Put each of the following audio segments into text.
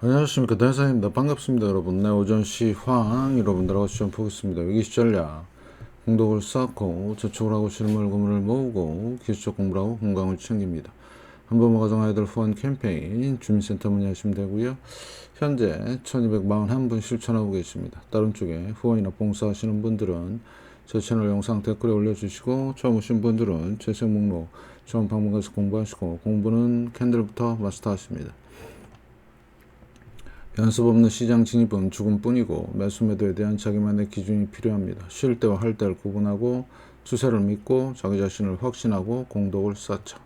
안녕하십니까, 대사입니다. 반갑습니다, 여러분. 네, 오전 시황 여러분들하고 시험 보겠습니다. 여기 시전략 공독을 쌓고 저축을 하고 실물 금을 모으고 기술적 공부를 하고 건강을 챙깁니다. 한번 가정해야 될 후원 캠페인 주민센터 문의하시면 되고요. 현재 1241분 실천하고 계십니다. 다른 쪽에 후원이나 봉사하시는 분들은 제 채널 영상 댓글에 올려주시고, 처음 오신 분들은 재생 목록 처음 방문해서 공부하시고, 공부는 캔들부터 마스터하십니다. 연습 없는 시장 진입은 죽음뿐이고, 매수 매도에 대한 자기만의 기준이 필요합니다. 쉴 때와 할 때를 구분하고 추세를 믿고 자기 자신을 확신하고 공독을 쌓자.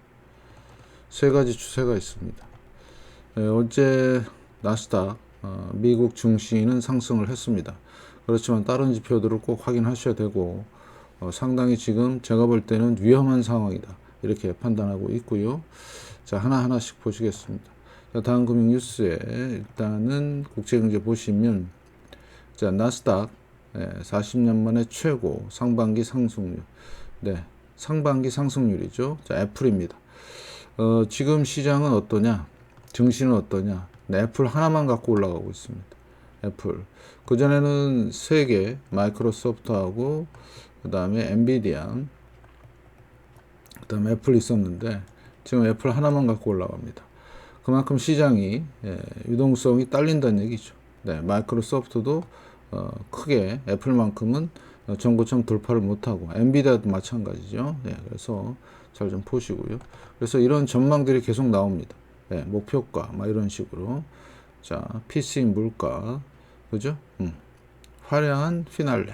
세 가지 추세가 있습니다. 어제 나스닥 미국 증시는 상승을 했습니다. 그렇지만 다른 지표들을 꼭 확인하셔야 되고, 상당히 지금 제가 볼 때는 위험한 상황이다, 이렇게 판단하고 있고요. 자, 하나하나씩 보시겠습니다. 자, 다음 금융 뉴스에 일단은 국제경제 보시면, 자, 나스닥 40년 만에 최고 상반기 상승률. 네, 상반기 상승률이죠. 자, 애플입니다. 지금 시장은 어떠냐? 증시는 어떠냐? 네, 애플 하나만 갖고 올라가고 있습니다. 애플. 그전에는 세 개, 마이크로소프트하고 그 다음에 엔비디아, 그 다음에 애플 있었는데, 지금 애플 하나만 갖고 올라갑니다. 그만큼 시장이 유동성이 딸린다는 얘기죠. 네, 마이크로소프트도 크게 애플만큼은 전고점 돌파를 못하고, 엔비디아도 마찬가지죠. 네, 그래서 잘 좀 보시고요. 그래서 이런 전망들이 계속 나옵니다. 네, 목표가 막 이런 식으로. 자, PC 물가, 그죠? 화려한 피날레,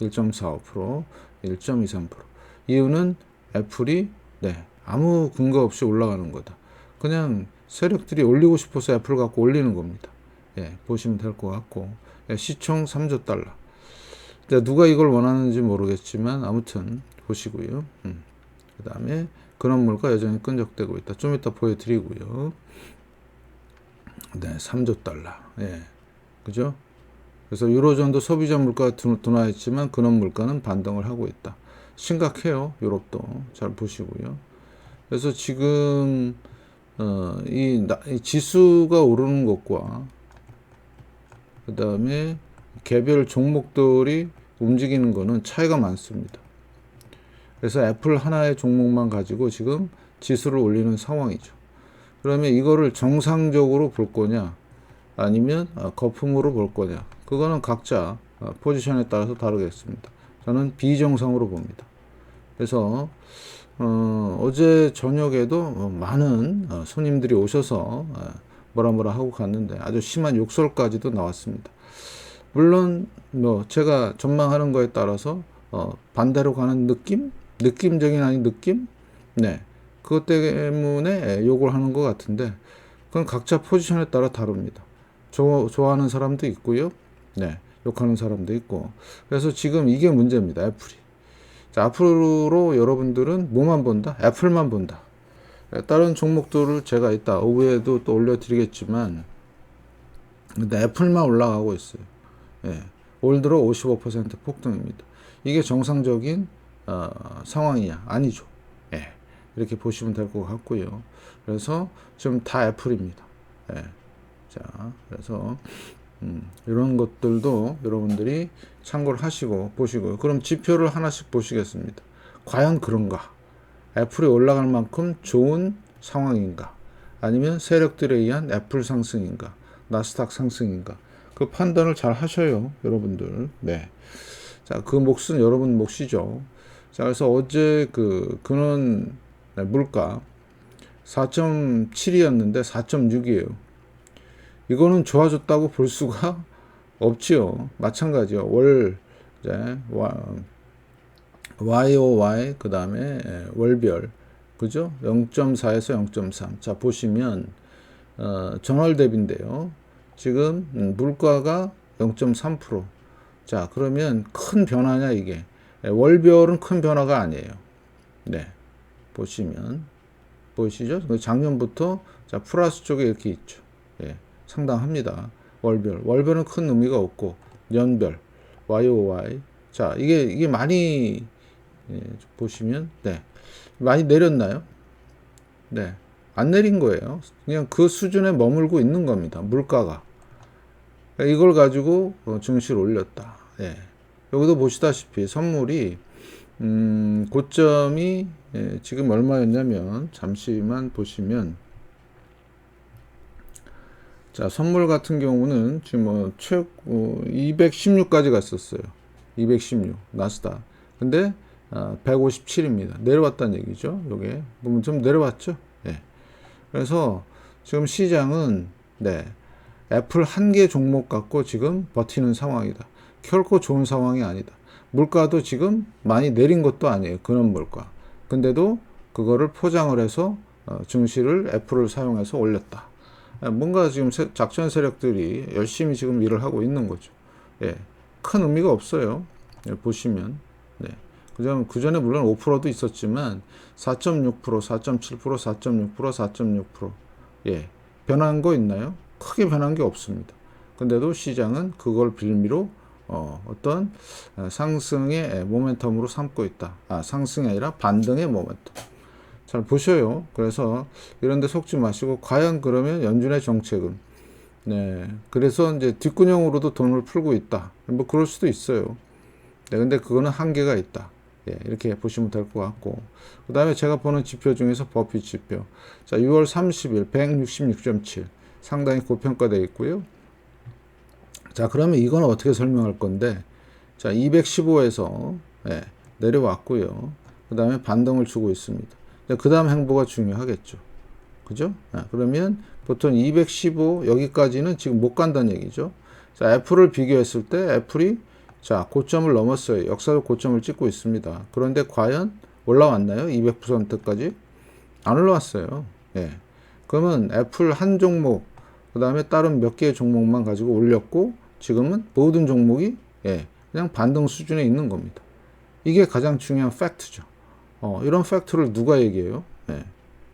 1.45%, 1.23%. 이유는 애플이 아무 근거 없이 올라가는 거다. 그냥 세력들이 올리고 싶어서 애플 갖고 올리는 겁니다. 보시면 될 것 같고, 시총 3조 달러. 누가 이걸 원하는지 모르겠지만 아무튼 보시고요. 그 다음에 근원물가 여전히 끈적대고 있다. 좀 이따 보여드리고요. 네, 3조 달러. 그죠? 그래서 유로존도 소비자 물가가 둔화했지만 근원 물가는 반등을 하고 있다. 심각해요. 유럽도. 잘 보시고요. 그래서 지금 이 지수가 오르는 것과 그 다음에 개별 종목들이 움직이는 거는 차이가 많습니다. 그래서 애플 하나의 종목만 가지고 지금 지수를 올리는 상황이죠. 그러면 이거를 정상적으로 볼 거냐, 아니면 거품으로 볼 거냐, 그거는 각자 포지션에 따라서 다르겠습니다. 저는 비정상으로 봅니다. 그래서 어제 저녁에도 많은 손님들이 오셔서 뭐라 하고 갔는데, 아주 심한 욕설까지도 나왔습니다. 물론 뭐 제가 전망하는 거에 따라서 반대로 가는 느낌적인 아닌 느낌, 그것 때문에 욕을 하는 것 같은데, 그건 각자 포지션에 따라 다릅니다. 좋아하는 사람도 있고요, 욕하는 사람도 있고. 그래서 지금 이게 문제입니다. 애플이. 자, 앞으로 여러분들은 뭐만 본다? 애플만 본다. 다른 종목들을 제가 이따 오후에도 또 올려드리겠지만, 근데 애플만 올라가고 있어요. 올 들어 55% 폭등입니다. 이게 정상적인 상황이냐? 아니죠. 이렇게 보시면 될 것 같고요. 그래서 지금 다 애플입니다. 자, 그래서 이런 것들도 여러분들이 참고를 하시고 보시고요. 그럼 지표를 하나씩 보시겠습니다. 과연 그런가? 애플이 올라갈 만큼 좋은 상황인가? 아니면 세력들에 의한 애플 상승인가? 나스닥 상승인가? 그 판단을 잘 하셔요, 여러분들. 자, 그 몫은 여러분 몫이죠. 자, 그래서 어제 그 근원 물가 4.7이었는데 4.6이에요. 이거는 좋아졌다고 볼 수가 없지요. 마찬가지요. YOY, 그 다음에 월별, 그죠? 0.4에서 0.3. 자, 보시면 전월 대비인데요. 지금 물가가 0.3%. 자, 그러면 큰 변화냐 이게? 월별은 큰 변화가 아니에요. 보시면 보이시죠? 작년부터 자 플러스 쪽에 이렇게 있죠. 예, 상당합니다. 월별은 큰 의미가 없고 연별 YOY 자 이게 많이 예, 보시면 네 많이 내렸나요? 네, 안 내린 거예요. 그냥 그 수준에 머물고 있는 겁니다. 물가가 이걸 가지고 증시를 올렸다. 예. 여기도 보시다시피 선물이 고점이 예, 지금 얼마였냐면 잠시만 보시면 자 선물 같은 경우는 지금 뭐 최고 216까지 갔었어요. 216 나스닥. 근데 157입니다. 내려왔다는 얘기죠. 요게 보면 좀 내려왔죠. 예. 그래서 지금 시장은 네 애플 한 개 종목 갖고 지금 버티는 상황이다. 결코 좋은 상황이 아니다. 물가도 지금 많이 내린 것도 아니에요. 근원 물가. 근데도 그거를 포장을 해서 증시를 애플을 사용해서 올렸다. 뭔가 지금 작전 세력들이 열심히 지금 일을 하고 있는 거죠. 예, 큰 의미가 없어요. 예, 보시면 네. 그전에 물론 5%도 있었지만 4.6%, 4.7%, 4.6%, 4.6% 예, 변한 거 있나요? 크게 변한 게 없습니다. 근데도 시장은 그걸 빌미로 어떤 상승의 모멘텀으로 삼고 있다. 상승이 아니라 반등의 모멘텀. 잘 보셔요. 그래서 이런 데 속지 마시고 과연 그러면 연준의 정책은 네. 그래서 이제 뒷구녕으로도 돈을 풀고 있다. 뭐 그럴 수도 있어요. 네, 근데 그거는 한계가 있다. 예, 이렇게 보시면 될 것 같고. 그 다음에 제가 보는 지표 중에서 버핏 지표. 자, 6월 30일 166.7. 상당히 고평가되어 있고요. 자, 그러면 이건 어떻게 설명할 건데, 자, 215에서 예, 내려왔고요. 그 다음에 반등을 주고 있습니다. 그 다음 행보가 중요하겠죠. 그죠? 그러면 보통 215 여기까지는 지금 못 간다는 얘기죠. 자, 애플을 비교했을 때 애플이 자, 고점을 넘었어요. 역사적 고점을 찍고 있습니다. 그런데 과연 올라왔나요? 200%까지? 안 올라왔어요. 예. 그러면 애플 한 종목, 그 다음에 다른 몇 개의 종목만 가지고 올렸고, 지금은 모든 종목이, 예, 그냥 반등 수준에 있는 겁니다. 이게 가장 중요한 팩트죠. 이런 팩트를 누가 얘기해요? 예.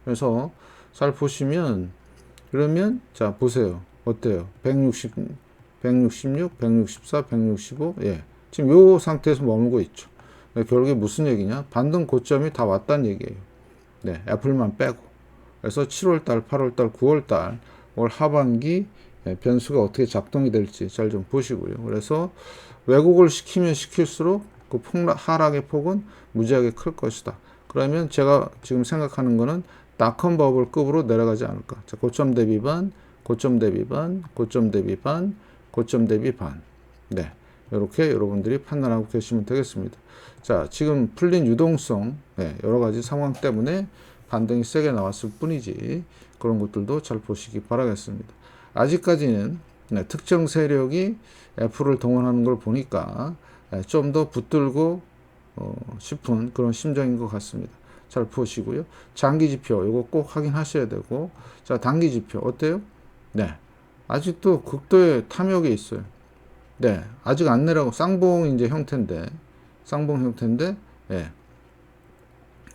그래서 잘 보시면, 그러면, 자, 보세요. 어때요? 166, 164, 165, 예. 지금 요 상태에서 머물고 있죠. 결국에 무슨 얘기냐? 반등 고점이 다 왔다는 얘기예요. 네, 애플만 빼고. 그래서 7월달, 8월달, 9월달, 올 하반기 변수가 어떻게 작동이 될지 잘 좀 보시고요. 그래서 왜곡을 시키면 시킬수록 그 하락의 폭은 무지하게 클 것이다. 그러면 제가 지금 생각하는 거는 닷컴 버블 급으로 내려가지 않을까. 자, 고점 대비 반, 고점 대비 반, 고점 대비 반, 고점 대비 반. 네. 이렇게 여러분들이 판단하고 계시면 되겠습니다. 자, 지금 풀린 유동성, 네, 여러 가지 상황 때문에 반등이 세게 나왔을 뿐이지, 그런 것들도 잘 보시기 바라겠습니다. 아직까지는 네, 특정 세력이 애플을 동원하는 걸 보니까 좀 더 붙들고 싶은 그런 심정인 것 같습니다. 잘 보시고요. 장기 지표, 이거 꼭 확인하셔야 되고, 자, 단기 지표, 어때요? 네. 아직도 극도의 탐욕이 있어요. 네. 아직 안 내려가고, 쌍봉 이제 형태인데, 예.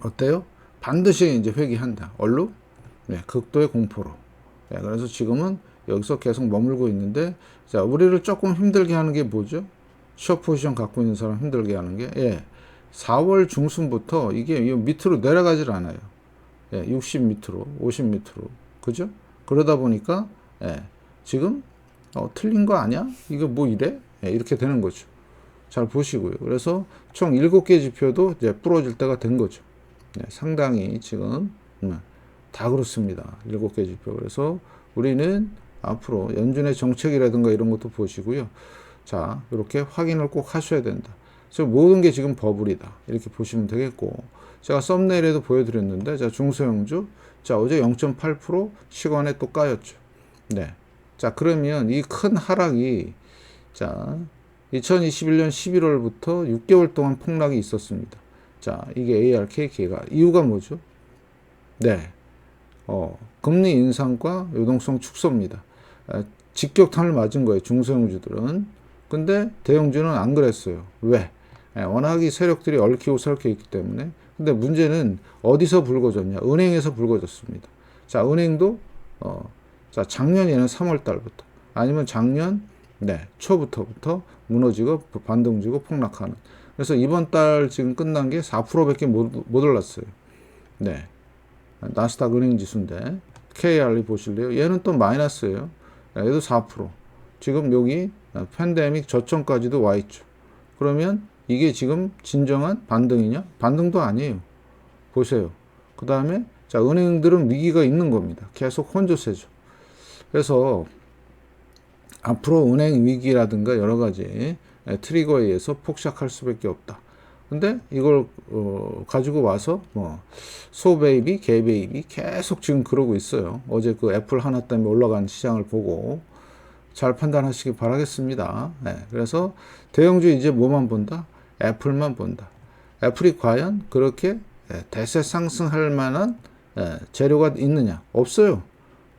어때요? 반드시 이제 회귀한다. 얼로? 네. 극도의 공포로. 네, 그래서 지금은 여기서 계속 머물고 있는데, 자, 우리를 조금 힘들게 하는 게 뭐죠? 숏 포지션 갖고 있는 사람 힘들게 하는 게, 예. 4월 중순부터 이게 밑으로 내려가질 않아요. 예, 60 밑으로, 50 밑으로. 그죠? 그러다 보니까, 예, 지금, 틀린 거 아니야? 이거 뭐 이래? 예, 이렇게 되는 거죠. 잘 보시고요. 그래서 총 7개 지표도 이제 부러질 때가 된 거죠. 네, 상당히 지금, 다 그렇습니다. 7개 지표. 그래서 우리는 앞으로 연준의 정책이라든가 이런 것도 보시고요. 자, 이렇게 확인을 꼭 하셔야 된다. 그래서 모든 게 지금 버블이다. 이렇게 보시면 되겠고, 제가 썸네일에도 보여드렸는데, 자, 중소형주, 자, 어제 0.8% 시간에 또 까였죠. 네. 자, 그러면 이 큰 하락이, 자, 2021년 11월부터 6개월 동안 폭락이 있었습니다. 자, 이게 ARKK가, 이유가 뭐죠? 네. 금리 인상과 유동성 축소입니다. 직격탄을 맞은 거예요, 중소형주들은. 근데 대형주는 안 그랬어요. 왜? 워낙 이 세력들이 얽히고 설켜 있기 때문에. 근데 문제는 어디서 불거졌냐? 은행에서 불거졌습니다. 자, 은행도 자, 작년에는 3월 달부터 아니면 작년 초부터 무너지고 반등지고 폭락하는. 그래서 이번 달 지금 끝난 게 4%밖에 못 올랐어요. 네. 나스닥 은행 지수인데 KRE 보실래요? 얘는 또 마이너스예요. 얘도 4%. 지금 여기 팬데믹 저점까지도 와 있죠. 그러면 이게 지금 진정한 반등이냐? 반등도 아니에요. 보세요. 그 다음에 자, 은행들은 위기가 있는 겁니다. 계속 혼조세죠. 그래서 앞으로 은행 위기라든가 여러 가지 트리거에 의해서 폭삭할 수밖에 없다. 근데 이걸 가지고 와서 소베이비, 개베이비 계속 지금 그러고 있어요. 어제 그 애플 하나 때문에 올라간 시장을 보고 잘 판단하시기 바라겠습니다. 그래서 대형주 이제 뭐만 본다? 애플만 본다. 애플이 과연 그렇게 대세 상승할 만한 재료가 있느냐? 없어요.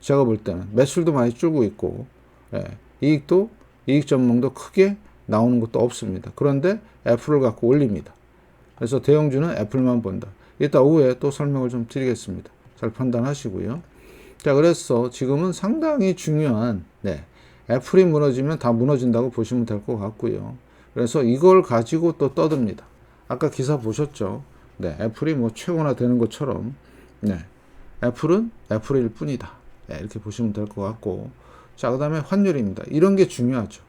제가 볼 때는 매출도 많이 줄고 있고 이익 전망도 크게 나오는 것도 없습니다. 그런데 애플을 갖고 올립니다. 그래서 대형주는 애플만 본다. 이따 오후에 또 설명을 좀 드리겠습니다. 잘 판단하시고요. 자, 그래서 지금은 상당히 중요한 애플이 무너지면 다 무너진다고 보시면 될 것 같고요. 그래서 이걸 가지고 또 떠듭니다. 아까 기사 보셨죠? 애플이 뭐 최고나 되는 것처럼 애플은 애플일 뿐이다. 이렇게 보시면 될 것 같고, 자, 그 다음에 환율입니다. 이런 게 중요하죠.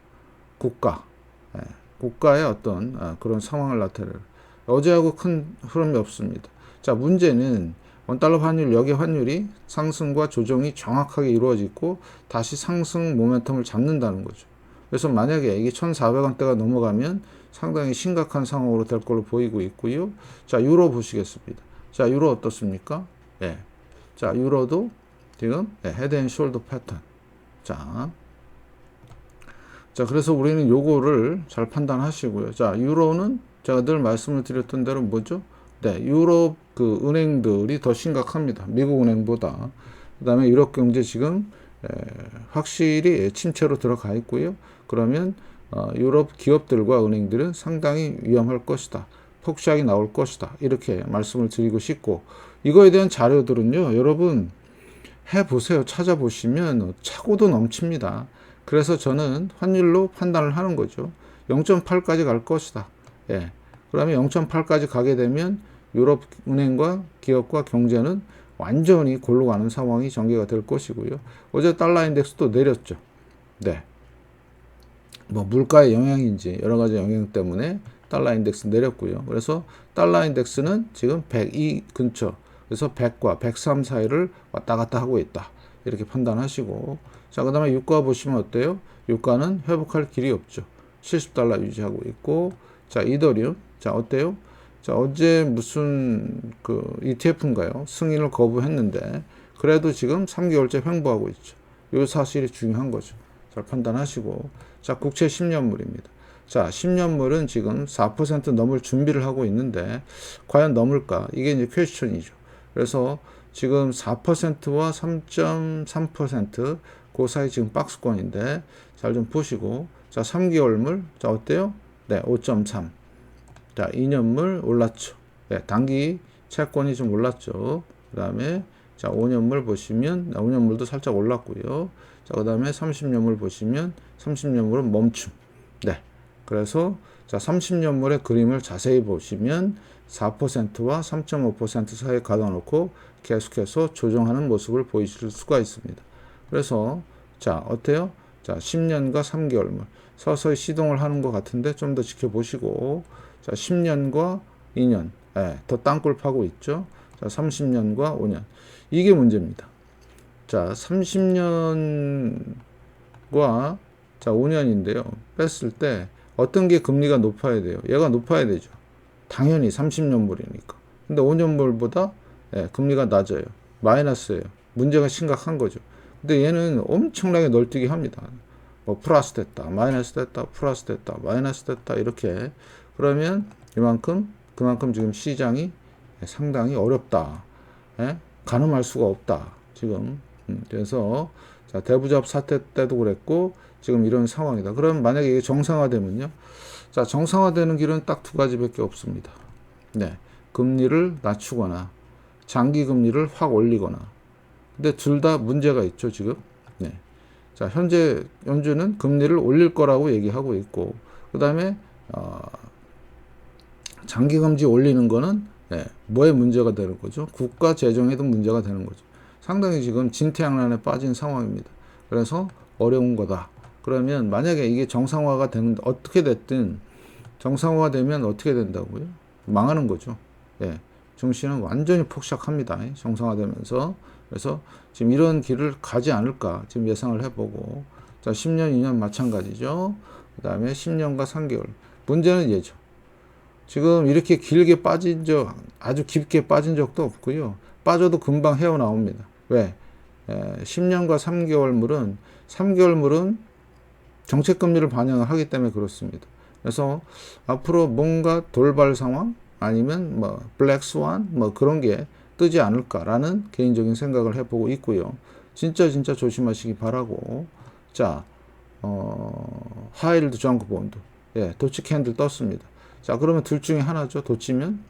국가의 어떤 그런 상황을 나타내는. 어제하고 큰 흐름이 없습니다. 자, 문제는 원달러 환율, 여기 환율이 상승과 조정이 정확하게 이루어지고 다시 상승 모멘텀을 잡는다는 거죠. 그래서 만약에 이게 1,400원대가 넘어가면 상당히 심각한 상황으로 될 걸로 보이고 있고요. 자, 유로 보시겠습니다. 자, 유로 어떻습니까? 자, 유로도 지금 헤드 앤 숄더 패턴. 자, 그래서 우리는 요거를 잘 판단하시고요. 자, 유로는 제가 늘 말씀을 드렸던 대로 뭐죠? 유럽 그 은행들이 더 심각합니다. 미국 은행보다. 그 다음에 유럽 경제 지금 확실히 침체로 들어가 있고요. 그러면 유럽 기업들과 은행들은 상당히 위험할 것이다. 폭삭이 나올 것이다. 이렇게 말씀을 드리고 싶고, 이거에 대한 자료들은요, 여러분 해보세요. 찾아보시면 차고도 넘칩니다. 그래서 저는 환율로 판단을 하는 거죠. 0.8까지 갈 것이다. 그러면 0.8까지 가게 되면 유럽 은행과 기업과 경제는 완전히 골로 가는 상황이 전개가 될 것이고요. 어제 달러 인덱스도 내렸죠. 뭐 물가의 영향인지 여러 가지 영향 때문에 달러 인덱스 내렸고요. 그래서 달러 인덱스는 지금 102 근처, 그래서 100과 103 사이를 왔다 갔다 하고 있다. 이렇게 판단하시고, 자, 그 다음에 유가 보시면 어때요? 유가는 회복할 길이 없죠. 70달러 유지하고 있고, 자, 이더리움. 자, 어때요? 자, 어제 무슨 그 ETF인가요? 승인을 거부했는데, 그래도 지금 3개월째 횡보하고 있죠. 이 사실이 중요한 거죠. 잘 판단하시고, 자, 국채 10년물입니다. 자, 10년물은 지금 4% 넘을 준비를 하고 있는데, 과연 넘을까? 이게 이제 퀘스천이죠. 그래서 지금 4%와 3.3% 그 사이 지금 박스권인데, 잘 좀 보시고, 자, 3개월물, 자, 어때요? 5.3. 자, 2년물 올랐죠. 단기 채권이 좀 올랐죠. 그 다음에, 자, 5년물 보시면, 5년물도 살짝 올랐고요. 자, 그 다음에 30년물 보시면, 30년물은 멈춤. 그래서, 자, 30년물의 그림을 자세히 보시면, 4%와 3.5% 사이에 가둬놓고 계속해서 조정하는 모습을 보이실 수가 있습니다. 그래서, 자, 어때요? 자, 10년과 3개월물. 서서히 시동을 하는 것 같은데 좀 더 지켜보시고, 자, 10년과 2년, 더 땅굴 파고 있죠. 자, 30년과 5년. 이게 문제입니다. 자, 30년과 자, 5년인데요. 뺐을 때 어떤 게 금리가 높아야 돼요? 얘가 높아야 되죠. 당연히 30년물이니까. 근데 5년물보다 금리가 낮아요. 마이너스예요. 문제가 심각한 거죠. 근데 얘는 엄청나게 널뛰기 합니다. 뭐 플러스 됐다, 마이너스 됐다, 플러스 됐다, 마이너스 됐다, 이렇게. 그러면 그만큼 지금 시장이 상당히 어렵다. 가늠할 수가 없다. 지금. 그래서 자, 대부잡 사태 때도 그랬고 지금 이런 상황이다. 그럼 만약에 이게 정상화되면요. 자, 정상화되는 길은 딱 두 가지밖에 없습니다. 금리를 낮추거나 장기 금리를 확 올리거나. 근데 둘 다 문제가 있죠, 지금. 네. 자, 현재 연준은 금리를 올릴 거라고 얘기하고 있고, 그 다음에 장기 금리 올리는 거는 뭐에 문제가 되는 거죠? 국가 재정에도 문제가 되는 거죠. 상당히 지금 진퇴양난에 빠진 상황입니다. 그래서 어려운 거다. 그러면 만약에 이게 정상화가 되는데 어떻게 됐든 정상화가 되면 어떻게 된다고요? 망하는 거죠. 예. 증시는 완전히 폭락합니다. 정상화되면서. 그래서 지금 이런 길을 가지 않을까 지금 예상을 해보고, 자, 10년, 2년 마찬가지죠. 그 다음에 10년과 3개월. 문제는 얘죠. 지금 이렇게 길게 빠진 아주 깊게 빠진 적도 없고요. 빠져도 금방 헤어나옵니다. 왜? 10년과 3개월물은 정책금리를 반영을 하기 때문에 그렇습니다. 그래서 앞으로 뭔가 돌발 상황 아니면 뭐 블랙스완 뭐 그런 게 뜨지 않을까라는 개인적인 생각을 해보고 있고요. 진짜 조심하시기 바라고. 자, 하이힐드 정크 본드, 도치 캔들 떴습니다. 자, 그러면 둘 중에 하나죠. 도치면,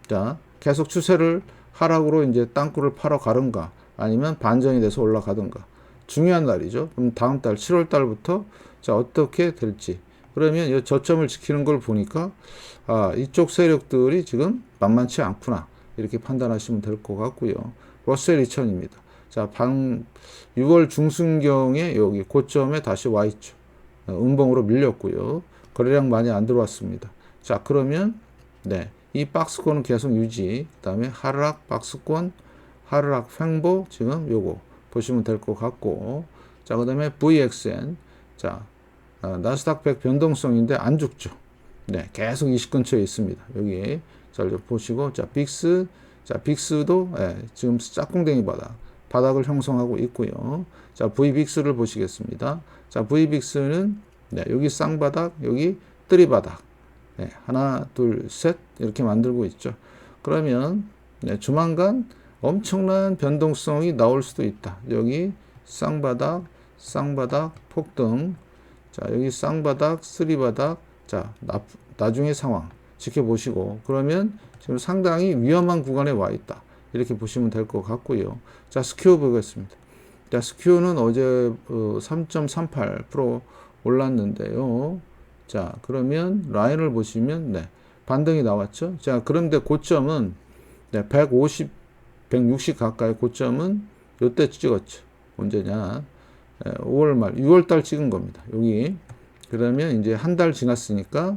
자, 계속 추세를 하락으로 이제 땅굴을 파러 가든가 아니면 반전이 돼서 올라가든가. 중요한 날이죠. 그럼 다음 달 7월 달부터 자, 어떻게 될지. 그러면 이 저점을 지키는 걸 보니까 이쪽 세력들이 지금 만만치 않구나. 이렇게 판단하시면 될 것 같고요. 러셀 2000입니다. 자, 6월 중순경에 여기 고점에 다시 와 있죠. 음봉으로 밀렸고요. 거래량 많이 안 들어왔습니다. 자, 그러면 이 박스권은 계속 유지. 그다음에 하락 박스권, 하락 횡보 지금 요거 보시면 될 것 같고. 자, 그다음에 VXN. 자, 나스닥 100 변동성인데 안 죽죠. 계속 20 근처에 있습니다. 여기 잘 보시고, 자, 빅스. 자, 빅스도 지금 짝꿍댕이 바닥을 형성하고 있고요. 자, VBIX를 보시겠습니다. 자, VBIX는 여기 쌍바닥, 여기 뜨리바닥. 하나, 둘, 셋 이렇게 만들고 있죠. 그러면 조만간 엄청난 변동성이 나올 수도 있다. 여기 쌍바닥, 폭등. 자, 여기 쌍바닥, 쓰리바닥. 자, 나중에 상황 지켜보시고, 그러면 지금 상당히 위험한 구간에 와 있다. 이렇게 보시면 될 것 같고요. 자, 스큐 보겠습니다. 자, 스큐는 어제 3.38% 올랐는데요. 자, 그러면 라인을 보시면 반등이 나왔죠. 자, 그런데 고점은 150, 160 가까이 고점은 요때 찍었죠. 언제냐? 5월 말, 6월 달 찍은 겁니다. 여기. 그러면 이제 한 달 지났으니까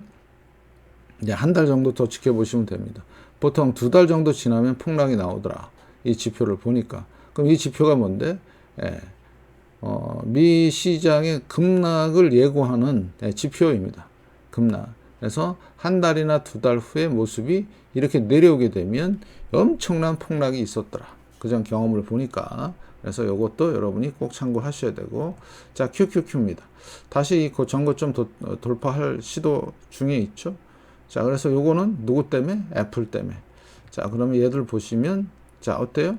한 달 정도 더 지켜보시면 됩니다. 보통 2달 정도 지나면 폭락이 나오더라. 이 지표를 보니까. 그럼 이 지표가 뭔데? 미 시장의 급락을 예고하는 지표입니다. 급락. 그래서 한 달이나 2달 후의 모습이 이렇게 내려오게 되면 엄청난 폭락이 있었더라. 그전 경험을 보니까. 그래서 이것도 여러분이 꼭 참고하셔야 되고. 자, QQQ입니다. 다시 이 전고점 돌파할 시도 중에 있죠. 자, 그래서 요거는 누구 때문에? 애플 때문에. 자, 그러면 얘들 보시면, 자, 어때요?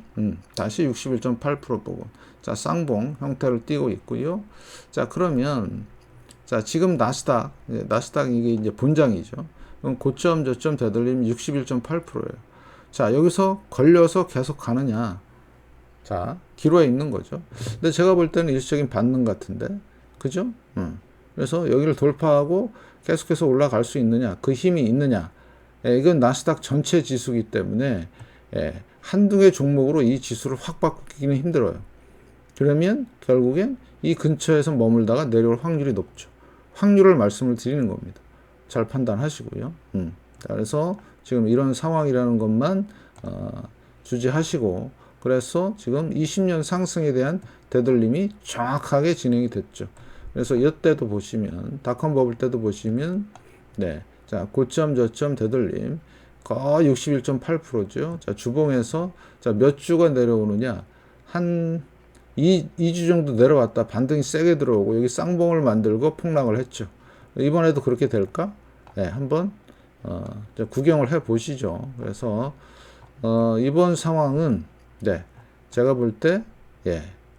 다시 61.8% 보고. 자, 쌍봉 형태를 띄고 있고요. 자, 그러면, 자, 지금 나스닥 이게 이제 본장이죠. 그럼 고점, 저점 되돌리면 61.8%예요. 자, 여기서 걸려서 계속 가느냐. 자, 기로에 있는 거죠. 근데 제가 볼 때는 일시적인 반등 같은데. 그죠? 그래서 여기를 돌파하고 계속해서 올라갈 수 있느냐, 그 힘이 있느냐. 이건 나스닥 전체 지수이기 때문에 한두 개 종목으로 이 지수를 확 바꾸기는 힘들어요. 그러면 결국엔 이 근처에서 머물다가 내려올 확률이 높죠. 확률을 말씀을 드리는 겁니다. 잘 판단하시고요. 그래서 지금 이런 상황이라는 것만 주지하시고, 그래서 지금 20년 상승에 대한 되돌림이 정확하게 진행이 됐죠. 그래서 이때도 보시면, 닷컴 버블 때도 보시면, 자, 고점, 저점, 되돌림, 거의 61.8%죠. 자, 주봉에서, 자, 몇 주가 내려오느냐. 한 2주 정도 내려왔다. 반등이 세게 들어오고, 여기 쌍봉을 만들고 폭락을 했죠. 이번에도 그렇게 될까? 한번, 구경을 해 보시죠. 그래서, 이번 상황은, 제가 볼 때,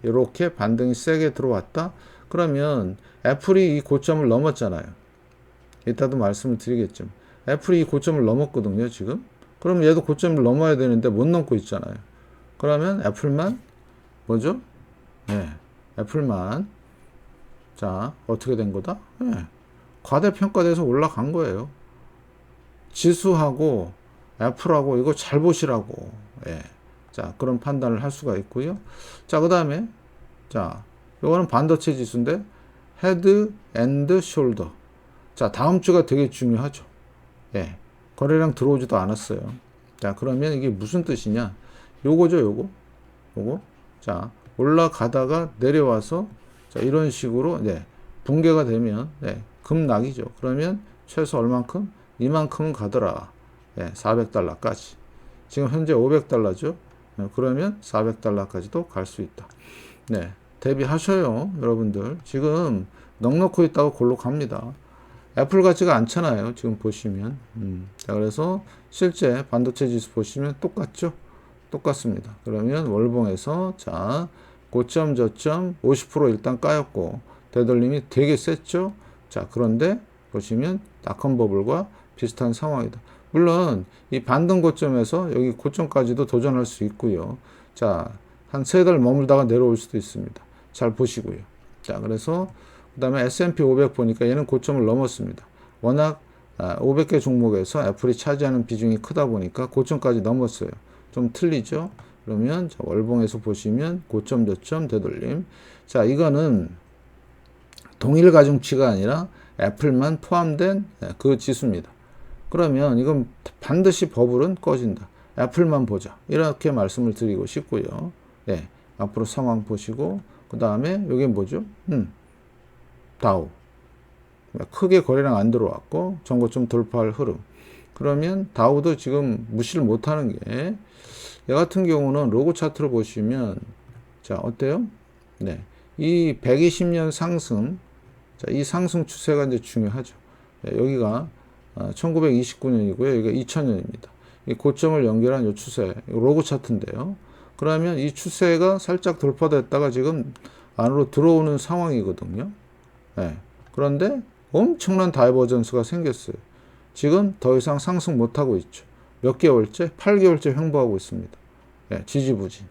이렇게 반등이 세게 들어왔다. 그러면 애플이 이 고점을 넘었잖아요. 이따도 말씀을 드리겠죠. 애플이 이 고점을 넘었거든요, 지금. 그럼 얘도 고점을 넘어야 되는데 못 넘고 있잖아요. 그러면 애플만 뭐죠? 네, 애플만 자 어떻게 된 거다? 네, 과대평가돼서 올라간 거예요. 지수하고 애플하고 이거 잘 보시라고. 예. 자 그런 판단을 할 수가 있고요. 자 그 다음에 자 요거는 반도체 지수인데 헤드 앤드 숄더. 자 다음 주가 되게 중요하죠. 예. 거래량 들어오지도 않았어요. 자 그러면 이게 무슨 뜻이냐? 요거죠, 요거. 자 올라가다가 내려와서 자 이런 식으로 네, 붕괴가 되면 네, 급락이죠. 그러면 최소 얼만큼? 이만큼은 가더라. 네, 400달러까지. 지금 현재 500달러죠. 네, 그러면 400달러까지도 갈 수 있다. 네, 대비하셔요, 여러분들. 지금 넉넉히 있다고 골로 갑니다. 애플 같지가 않잖아요. 지금 보시면. 자, 그래서 실제 반도체 지수 보시면 똑같죠? 똑같습니다. 그러면 월봉에서 자 고점 저점 50% 일단 까였고 되돌림이 되게 셌죠. 자 그런데 보시면 닷컴 버블과 비슷한 상황이다. 물론 이 반등 고점에서 여기 고점까지도 도전할 수 있고요. 자 한 3달 머물다가 내려올 수도 있습니다. 잘 보시고요. 자 그래서 그 다음에 S&P 500 보니까 얘는 고점을 넘었습니다. 워낙 500개 종목에서 애플이 차지하는 비중이 크다 보니까 고점까지 넘었어요. 좀 틀리죠? 그러면 월봉에서 보시면 고점 저점 되돌림. 자 이거는 동일 가중치가 아니라 애플만 포함된 그 지수입니다. 그러면 이건 반드시 버블은 꺼진다. 애플만 보자. 이렇게 말씀을 드리고 싶고요. 예, 앞으로 상황 보시고 그 다음에 이게 뭐죠? 다우. 크게 거래량 안 들어왔고 전고점 돌파할 흐름. 그러면 다우도 지금 무시를 못하는 게 얘 같은 경우는 로고 차트를 보시면 자 어때요? 네, 이 120년 상승, 자, 이 상승 추세가 이제 중요하죠. 네, 여기가 1929년이고요. 여기가 2000년입니다. 이 고점을 연결한 이 추세, 로고 차트인데요. 그러면 이 추세가 살짝 돌파됐다가 지금 안으로 들어오는 상황이거든요. 네, 그런데 엄청난 다이버전스가 생겼어요. 지금 더 이상 상승 못하고 있죠. 몇 개월째? 8개월째 횡보하고 있습니다. 네, 지지부진.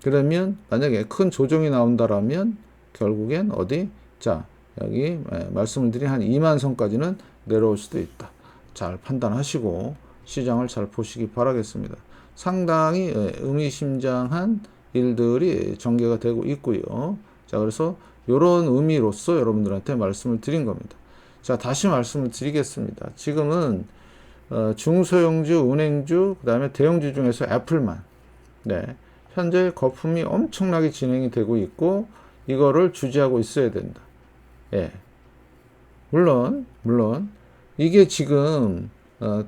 그러면 만약에 큰 조정이 나온다라면 결국엔 어디? 자, 여기 말씀을 드린 한 2만 선까지는 내려올 수도 있다. 잘 판단하시고 시장을 잘 보시기 바라겠습니다. 상당히 의미심장한 일들이 전개가 되고 있고요. 자, 그래서 이런 의미로서 여러분들한테 말씀을 드린 겁니다. 자, 다시 말씀을 드리겠습니다. 지금은 중소형주, 은행주, 그 다음에 대형주 중에서 애플만 네, 현재 거품이 엄청나게 진행이 되고 있고 이거를 주지하고 있어야 된다. 예. 물론 이게 지금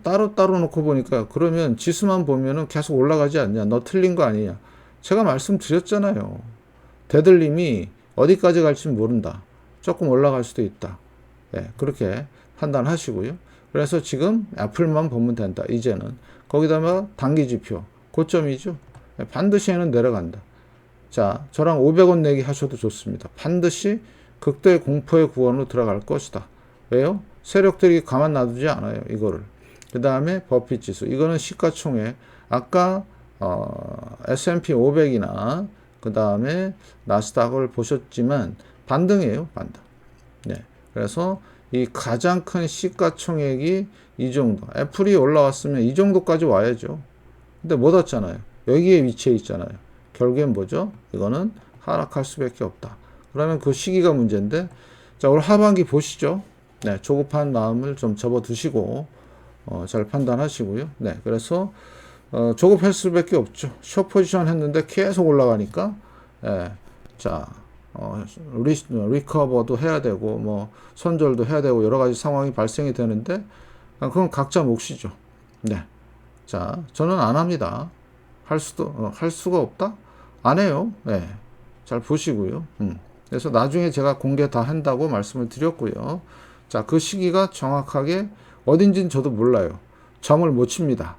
따로 놓고 보니까 그러면 지수만 보면은 계속 올라가지 않냐? 너 틀린 거 아니냐? 제가 말씀드렸잖아요. 되돌림이 어디까지 갈지 모른다. 조금 올라갈 수도 있다. 예, 그렇게 판단하시고요. 그래서 지금 애플만 보면 된다. 이제는 거기다가 단기 지표 고점이죠. 반드시 얘는 내려간다. 자, 저랑 500원 내기 하셔도 좋습니다. 반드시 극도의 공포의 구원으로 들어갈 것이다. 왜요? 세력들이 가만 놔두지 않아요. 이거를. 그 다음에 버핏 지수. 이거는 시가총액. 아까 S&P 500이나 그 다음에 나스닥을 보셨지만 반등이에요. 반등. 네. 그래서 이 가장 큰 시가총액이 이 정도. 애플이 올라왔으면 이 정도까지 와야죠. 근데 못 왔잖아요. 여기에 위치해 있잖아요. 결국엔 뭐죠? 이거는 하락할 수밖에 없다. 그러면 그 시기가 문제인데, 자, 올 하반기 보시죠. 네, 조급한 마음을 좀 접어두시고, 잘 판단하시고요. 네, 그래서, 조급할 수밖에 없죠. 숏 포지션 했는데 계속 올라가니까, 자, 리커버도 해야 되고, 뭐, 손절도 해야 되고, 여러 가지 상황이 발생이 되는데, 그건 각자 몫이죠. 네. 자, 저는 안 합니다. 할 수가 없다? 안 해요. 네. 잘 보시고요. 그래서 나중에 제가 공개 다 한다고 말씀을 드렸고요. 자, 그 시기가 정확하게 어딘지는 저도 몰라요. 점을 못 칩니다.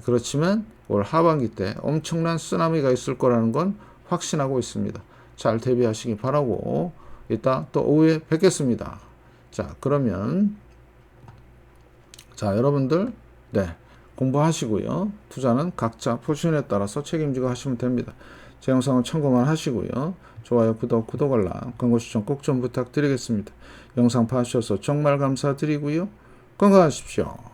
그렇지만 올 하반기 때 엄청난 쓰나미가 있을 거라는 건 확신하고 있습니다. 잘 대비하시기 바라고 이따 또 오후에 뵙겠습니다. 자, 그러면 자, 여러분들 네. 공부하시고요. 투자는 각자 포지션에 따라서 책임지고 하시면 됩니다. 제 영상은 참고만 하시고요. 좋아요, 구독 알람, 광고 시청 꼭 좀 부탁드리겠습니다. 영상 봐주셔서 정말 감사드리고요. 건강하십시오.